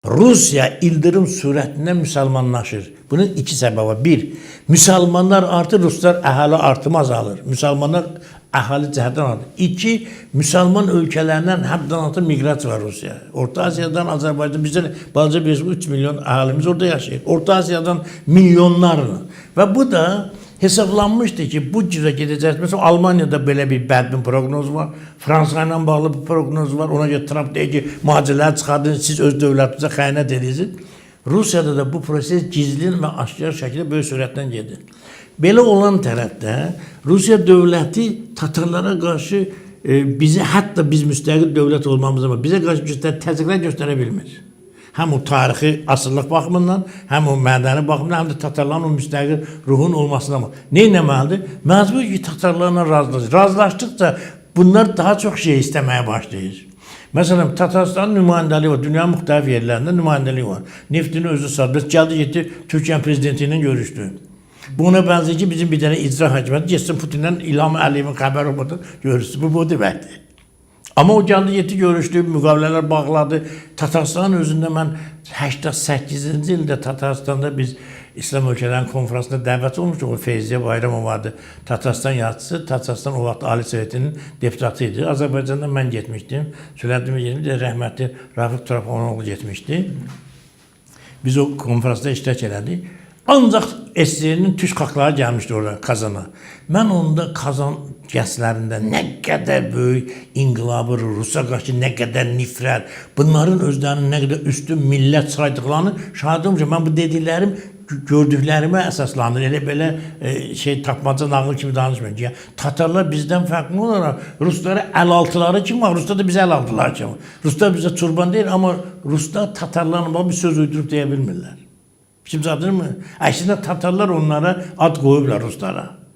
Rusya ildırım surətində müsəlmanlaşır. Bunun iki səbəbi var. Bir, müsəlmanlar artır, Ruslar əhali artımı azalır. Müsəlmanlar əhali cəhətdən artır. İki, müsəlman ölkələrindən həddən artır miqrasiya var Rusya. Orta Asiyadan Azərbaycan, bizdə balaca bir 3 milyon əhalimiz orada yaşayır. Orta Asiyadan milyonlarla. Və bu da hesablanmışdı ki, bu cürə gedəcək. Məsələn, Almaniyada belə bir bədbin proqnoz var. Fransa ilə bağlı bir proqnoz var. Ona görə Trump deyir ki, mühacirləri çıxardın, siz öz dövlətinizə xəyanət edirsiniz. Rusiyada da bu proses gizli və aşkar şəkildə böyük sürətlə gedir. Belə olan tərəfdə Rusiya dövləti Tatarlara qarşı hətta biz müstəqil dövlət olmamız ama bizə qarşı təzyiqlər göstərə bilmir. Həm o tarixi asıllıq baxımından, həm o mədəni baxımından, həm də Tatarların o müstəqil ruhun olmasına baxımından. Nə etməlidir? Məcbur ki, Tatarlarla razılaşır. Razılaşdıqca bunlar daha çox şey istəməyə başlayır. Məsələn, Tatarstanın nümayəndəliyi var, dünyanın müxtəlif yerlərində nümayəndəliyi var. Neftini özü satır, gəldi getdi, Türkiyə prezidenti ilə görüşdü. Buna bənzər ki, bizim bir dənə icra hakimiyyəti getsin Putin'dən İlham Əliyevin xəbər olmadan görüşsün. Bu deməkdir. Amma o gəldi getdi, görüşdü, müqavilələr bağladı. Tatarstanın özündə mən 88-ci ildə Tatarstanda biz İslam ölkələrinin konferansında dəvət olmuşduq. O Feyziyə Bayramov vardı. Tatarstan yazıcısı, Tatarstan o vaxt Ali Sovetinin deputatı idi. Azərbaycandan mən getmişdim. Sülədimə getmişdim, rəhmətli Rafiq Turaponoğlu getmişdi. Biz o konferansda iştirak elədik. Ancaq SSR-nin türk xalqları gəlmişdi orada Kazana. Mən onda Kazan gəzlərində nə qədər böyük inqilabı, Rusya qarşı nə qədər nifrət, bunların özlərinin nə qədər üstün millət saydıqlarını şahidim ki, mən bu dediklərim gördüklərimə əsaslanır. Elə belə tapmaca nağıl kimi danışmıyorum ki, Tatarlar bizdən fərqli olaraq Ruslara əl-altıları kim var? Rusda da bizə əl-altıları kim var? Ruslar bizə turban deyil, amma Ruslar Tatarlarına bir söz uydurub deyə bilmirlər. Kimsə adını mı? Əslində Tatarlar onlara ad qoyublar Ruslara.